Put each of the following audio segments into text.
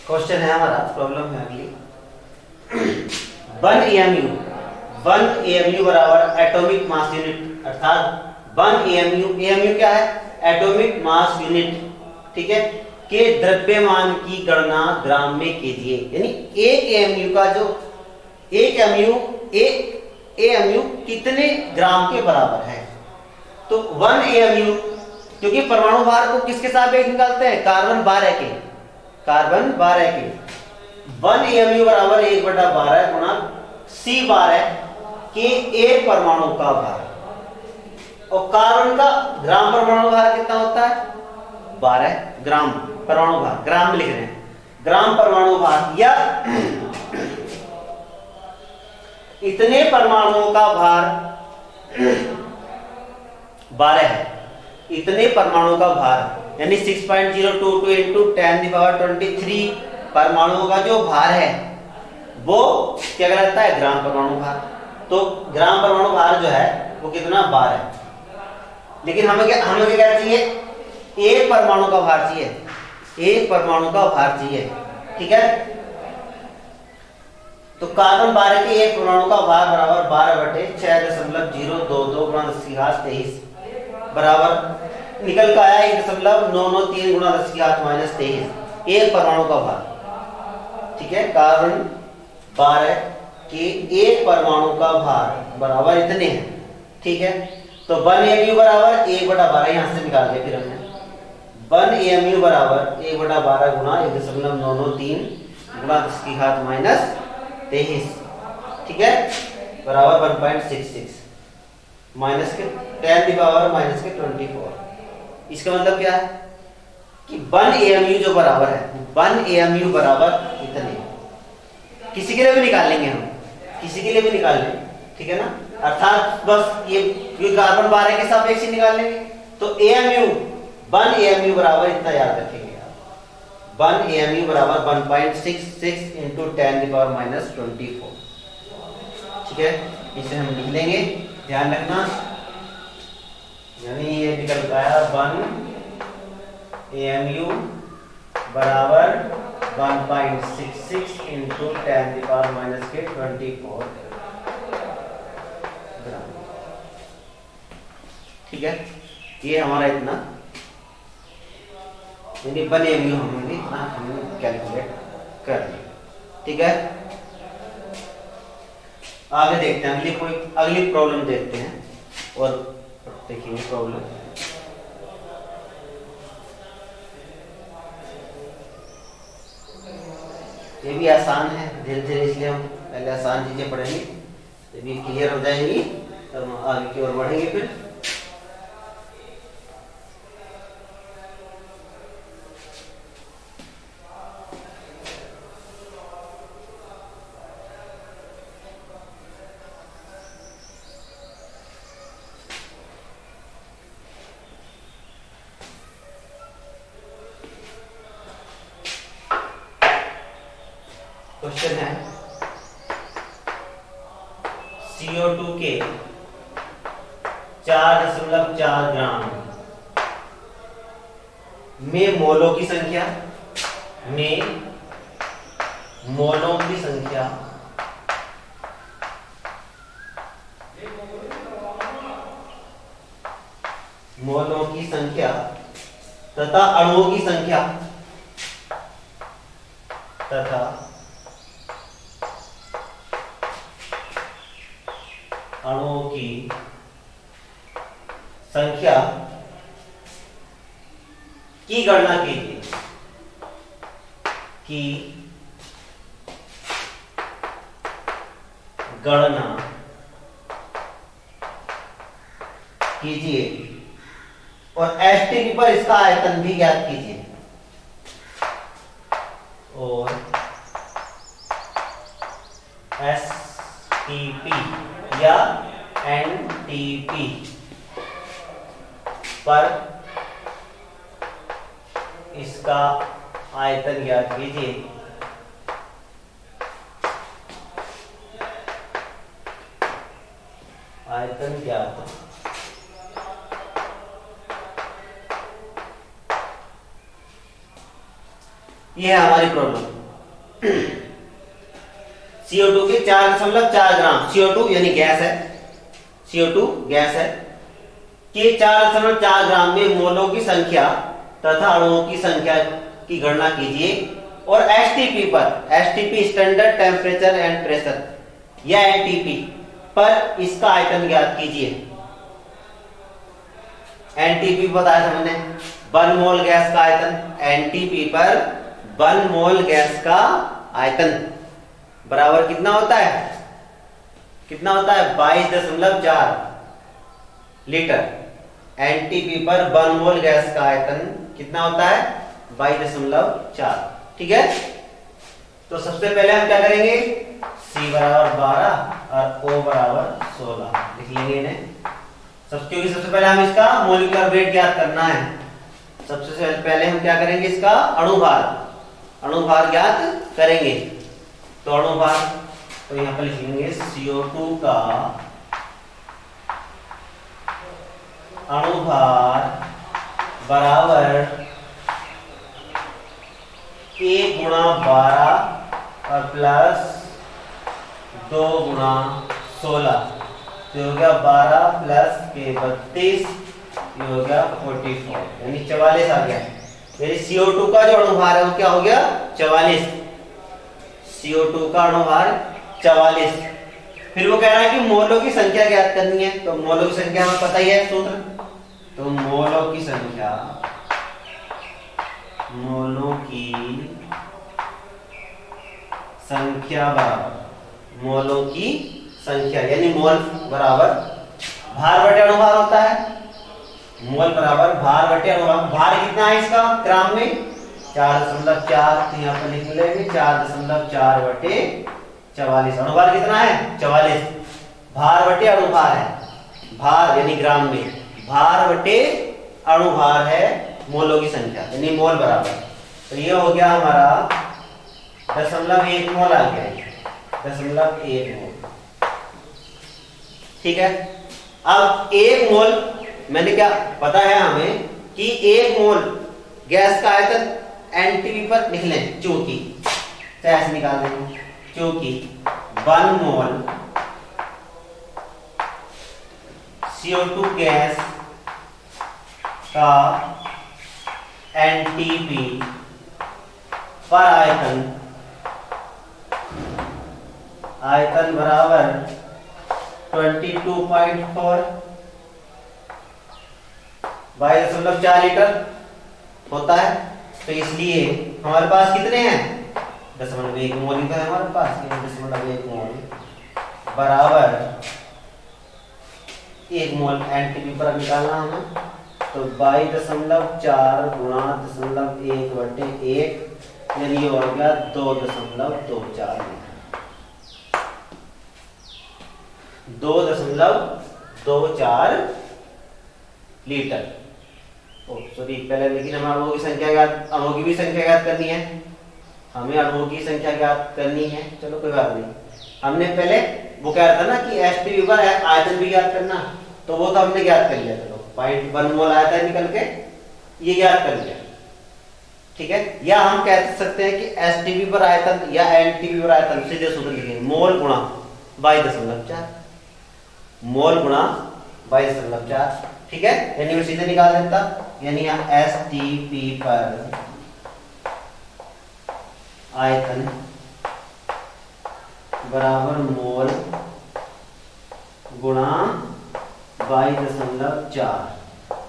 Question है हमारा, problem है अगली। 1 एएमयू 1 एएमयू बराबर एटॉमिक मास यूनिट, अर्थात 1 एएमयू, एएमयू क्या है? एटॉमिक मास यूनिट, ठीक है, के द्रव्यमान की गणना ग्राम में कीजिए। यानी एक एएमयू का जो एक एएमयू कितने ग्राम के बराबर है? तो 1 एएमयू, क्योंकि परमाणु भार को किसके सापेक्ष निकालते हैं? कार्बन 12 के, कार्बन 12 के। 1 एएमयू बराबर 1/12 गुणा C12 के एक परमाणु का भार। और कार्बन का ग्राम परमाणु भार कितना होता है? 12 ग्राम परमाणु भार, ग्राम में लिख रहे हैं, ग्राम परमाणु भार, या इतने परमाणुओं का भार 12 है, इतने परमाणुओं का भार, यानी 6.022 into 10⁻23 परमाणुओं का जो भार है वो क्या कहलाता है? ग्राम परमाणु भार। तो ग्राम परमाणु भार जो है वो कितना? 12 है। लेकिन हमें क्या चाहिए? एक परमाणु का भार चाहिए, एक परमाणु का भार चाहिए, ठीक है। तो कार्बन 12 के एक परमाणु का भार बराबर 12/6.022 गुणा 10⁻23 बराबर निकल का आया 1.993 गुणा 10⁻23 एक परमाणु का भार, ठीक है। कार्बन 12 के एक परमाणु का भार बराबर इतने हैं, ठीक है। तो 1 एएमयू बराबर 1/12 यहां से निकाल दिया फिर हमने। 1 एएमयू बराबर 1/12 गुणा 1.993 गुणा 10⁻23, ठीक है, बराबर 1.66 माइनस के 10⁻⁻24। इसका मतलब क्या है कि 1 एएमयू जो बराबर है, 1 एएमयू बराबर इतने। किसी के लिए भी निकाल लेंगे हम, किसी के लिए भी निकाल लेंगे, ठीक है ना। अर्थात बस ये कार्बन 12 के सापेक्ष ही निकाल लेंगे। तो एएमयू 1 एएमयू बराबर इतना याद रखेंगे आप, 1 एएमयू बराबर 1.66 into 10⁻⁻24, ठीक है। इसे हम लिख लेंगे, ध्यान रखना। यानी ये निकल आया 1 एएमयू बराबर 1.66 into 10⁻⁻24 ग्राम, ठीक है। ये हमारा इतना, यानी 1 एएमयू हमने इतना कैलकुलेट कर लिया, ठीक है। आगे देखते हैं, अगली प्रॉब्लम देखते हैं और देखेंगे प्रॉब्लम। ये भी आसान है, धीरे धीरे, इसलिए हम पहले आसान चीजें पढ़ेंगे, ये भी क्लियर हो जाएंगी तो हम आगे की ओर बढ़ेंगे फिर। क्वेश्चन है CO2 के 4.4 ग्राम में मोलों की संख्या, में मोलों की संख्या मोलों की संख्या तथा अणुओं की संख्या तथा अणुओं की संख्या की गणना कीजिए, की गणना कीजिए और एसटीपी पर इसका आयतन भी ज्ञात कीजिए, और एसटीपी या एनटीपी पर इसका आयतन ज्ञात कीजिए। आयतन ज्ञात, ये है हमारी प्रॉब्लम। CO2 के 4.4 ग्राम, CO2 यानी गैस है, CO2 गैस है, के 4.4 ग्राम में मोलों की संख्या तथा अणुओं की संख्या की गणना कीजिए और एसटीपी पर, STP standard temperature and pressure या एनटीपी पर इसका आयतन ज्ञात कीजिए। एनटीपी बताया था मैंने, 1 मोल गैस का आयतन, एनटीपी पर 1 मोल गैस का आयतन बराबर कितना होता है, कितना होता है 22.4 लीटर। एनटीपी पर 1 मोल गैस का आयतन कितना होता है 22.4, ठीक है। तो सबसे पहले हम क्या करेंगे, C बराबर 12 और O बराबर 16 लिख लेंगे इन्हें, क्योंकि सबसे पहले हम इसका मोलिकुलर वेट ज्ञात करना है। सबसे पहले हम क्या करेंगे, इसका अणुभार ज्ञात करेंगे। तो अणुभार, तो यहाँ पर लिख लेंगे CO2 का अणुभार बराबर 1 गुणा 12 और प्लस 2 गुणा 16, तो हो गया 12 प्लस के 32, ये हो गया 44, यानी 44 आ गया। यानी CO2 का जो अणुभार है वो क्या हो गया 44, CO2 का अणुभार 44। फिर वो कह रहा है कि मोलों की संख्या ज्ञात करनी है, तो मोलों की संख्या हमें पता ही है सूत्र, तो मोलों की संख्या, मोलों की संख्या बराबर, मोलों की संख्या यानी मोल बराबर भार बटे अणुभार होता है, मोल बराबर भार बटे अणुभार। भार कितना है इसका ग्राम में 4.4, तो यहाँ पर लिख लेंगे 4.4 बटे 44। अणुभार कितना है 44, भार बटे अणुभार है, भार यानी ग्राम में, भार बटे अणुभार है मोलों की संख्या यानी मोल बराबर। तो ये हो गया हमारा 0.1 मोल आ गया, 0.1 मोल, ठीक है। अब 1 मोल, मैंने क्या पता है हमें कि 1 मोल गैस का आयतन एनटीपी पर लिख लें, चूंकि ऐसे निकाल देंगे, क्योंकि 1 मोल CO2 गैस का एनटीपी पर आयतन बराबर 22.4 22.4 लीटर होता है। तो इसलिए हमारे पास कितने हैं 0.1 मोल का है हमारे पास, 0.1 मोल बराबर 1 मोल एनटीपी पर निकालना हमें, तो 22.4 गुणा 0.1 बटे 1 यानी ये हो गया 2.24 लीटर। सॉरी पहले, लेकिन हमें अणुओं की संख्या ज्ञात, अणुओं की भी संख्या ज्ञात करनी है, हमें अणुओं की संख्या ज्ञात करनी है। चलो कोई बात नहीं, हमने पहले वो कह रहा था ना कि एसटीपी पर आयतन भी ज्ञात करना, तो वो तो हमने ज्ञात कर लिया। चलो 0.1 मोल आयतन निकल के ये ज्ञात कर लिया, ठीक है। या हम कह सकते हैं कि एसटीपी पर आयतन या एनटीपी पर आयतन, सीधे सूत्र लिखेंगे मोल गुणा 22.4, मोल गुणा 22.4, ठीक है। यानी मैं सीधे निकाल देता, यानी यहाँ एसटीपी पर आयतन बराबर मोल गुणा 22.4,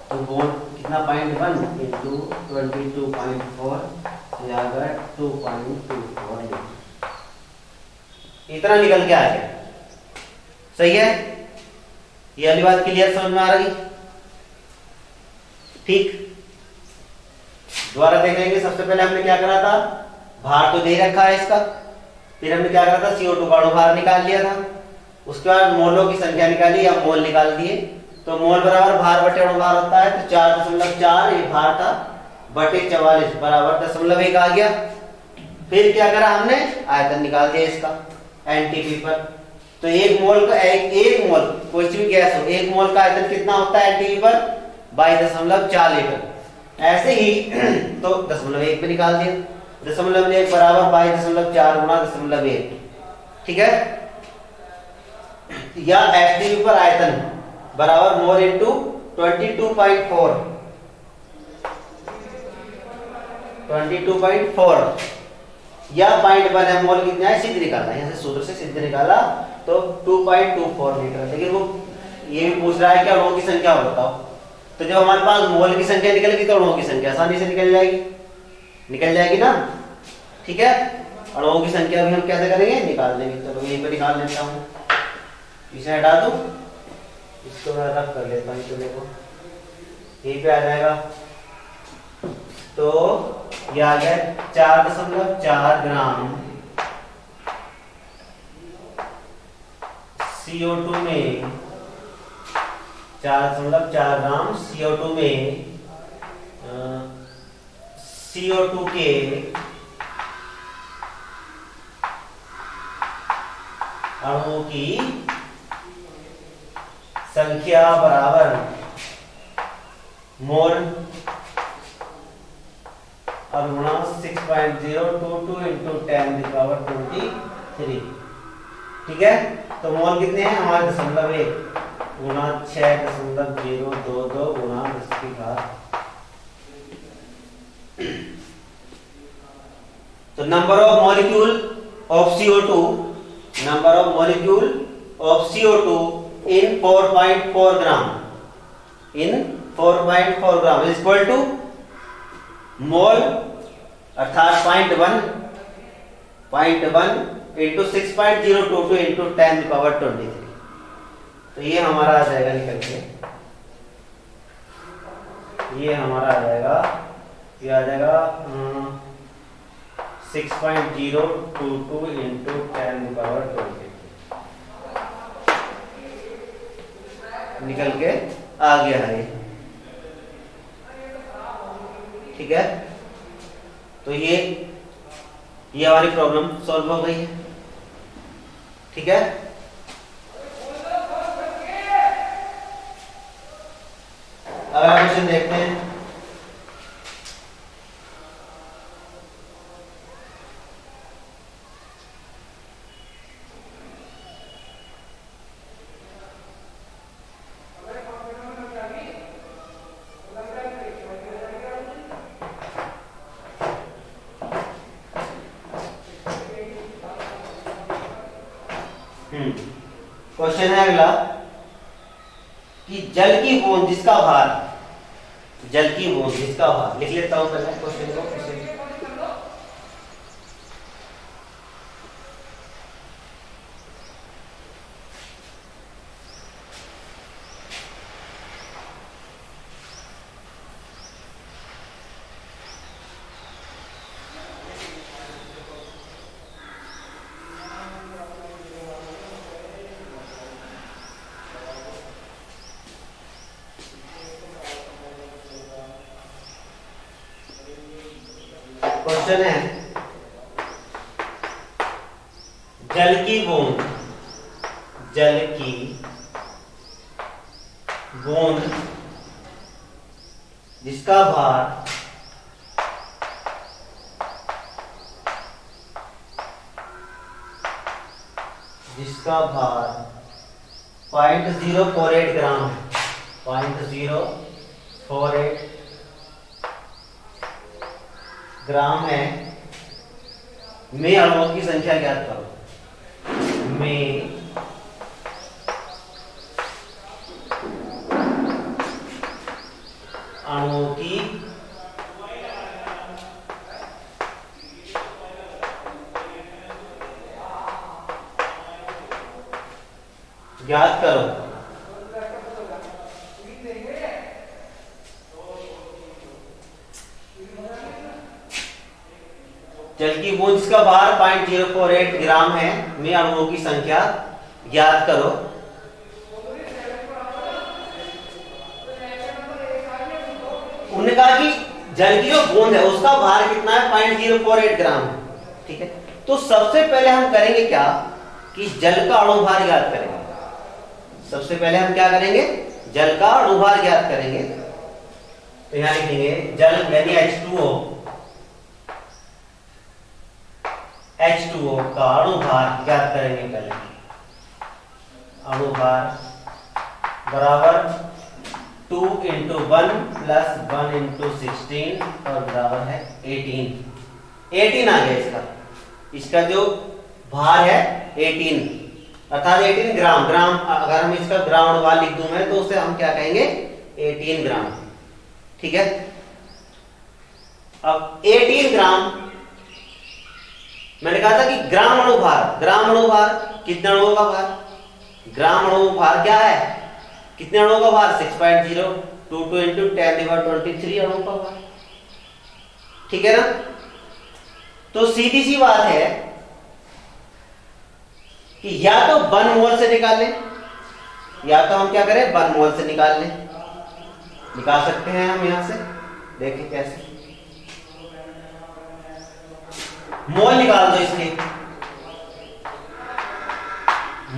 तो मोल कितना 0.1 इंटू 22.4 जाएगा 2.24 लीटर, इतना निकल के आ गया। सही है, ये वाली बात क्लियर समझ में आ रही, ठीक। दोबारा देख लेंगे। सबसे पहले हमने क्या करा था, भार तो दे रखा है इसका, फिर हमने क्या करा था CO2 का अणुभार निकाल लिया था, उसके बाद मोलों की संख्या निकाली या मोल निकाल दिए। तो मोल बराबर भार बटे अणुभार होता है, तो 4.4 ये भार था बटे 44 बराबर 0.1 आ गया। फिर क्या करा हमने, आयतन निकाल दिया इसका एनटीपी पर। तो 1 मोल का एक मोल कोई सी भी गैस हो, 1 मोल का आयतन कितना होता है एनटीपी पर 22.4 लीटर। ऐसे ही तो 0.1 पे निकाल दिया। .1 बराबर 22.4 गुणा 0.1, ठीक है। या एसटीपी पर आयतन बराबर मोल इंटू 22.4 या 0.1 है, मोल कितना है सिद्ध निकाला, यहाँ से सूत्र से सिद्ध निकाला तो 2.24 लीटर। लेकिन वो ये भी पूछ रहा है कि अणुओं की संख्या बताओ, तो जब हमारे पास मोल की संख्या निकलेगी तो अणुओं की संख्या आसानी से निकल जाएगी ना, ठीक है। अणुओं की संख्या भी हम कैसे करेंगे, निकाल देंगे। चलो यहीं पे निकाल लेता हूँ, इसे हटा दूं, इसको मैं रफ कर लेता हूँ, तो देखो यहीं पे आ जाएगा। तो ये आ गया 4.4 ग्राम CO2 में, 4.4 ग्राम CO2 में CO2 के अणुओं की संख्या बराबर मोल और गुणा 6.022 इंटू 10⁻23, ठीक है। तो मोल कितने हैं हमारे 0.1 गुणा 6.022 गुणा 10⁻। तो number of molecule of CO2 in 4.4 gram is equal to मोल अर्थात 0.1 इंटू 6.022 इंटू 10⁻23। तो ये हमारा आ जाएगा निकल के, ये हमारा आ जाएगा, ये आ जाएगा 6.022 इंटू 10⁻23 निकल के आ गया है ये, ठीक है। तो ये हमारी प्रॉब्लम सॉल्व हो गई है, ठीक है। अगला क्वेश्चन देखते हैं। क्वेश्चन है अगला कि जल की बूंद जिसका भार, लिख लेता हूं पहले क्वेश्चन को। क्वेश्चन है जल की बूंद जिसका भार 0.048 ग्राम है, 0.048 ग्राम है, में अणुओं की संख्या ज्ञात करो। में अणुओं की ज्ञात करो। जल की बूंद जिसका भार 0.048 ग्राम है, में अणुओं की संख्या ज्ञात करो। उन्होंने कहा कि जल की जो बूंद है उसका भार कितना है, 0.048 ग्राम है, ठीक है। तो सबसे पहले हम करेंगे क्या कि जल का अणुभार ज्ञात करेंगे। सबसे पहले हम क्या करेंगे, जल का अणुभार ज्ञात करेंगे। तो यहां लिखेंगे जल यानी H2O का अणुभार ज्ञात करेंगे पहले। अणुभार बराबर 2 × 1 + 1 × 16 और बराबर है 18 आ गया इसका। इसका जो भार है 18 अर्थात 18 ग्राम। ग्राम अगर हम इसका ग्राम अणुभार लिख दूं मैं तो उसे हम क्या कहेंगे 18 ग्राम। ठीक है। अब 18 ग्राम मैंने कहा था कि ग्राम अणुभार कितने अणुओं का भार? ग्राम अणुभार क्या है? कितने अणुओं का भार? 6.022 × 10⁻23 अणुओं का भार। ठीक है ना। तो सीधी सी बात है कि या तो 1 मोल से निकाल लें या तो हम क्या करें 1 मोल से निकाल लें। निकाल सकते हैं हम यहां से, देखिए कैसे। मोल निकाल दो इसके।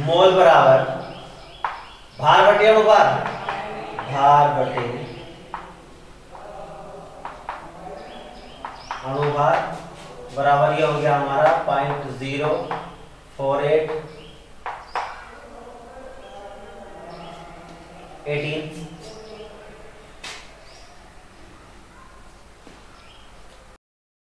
मोल बराबर भार बटे अणुभार, भार बटे अणुभार बराबर ये हो गया हमारा 0.048 18।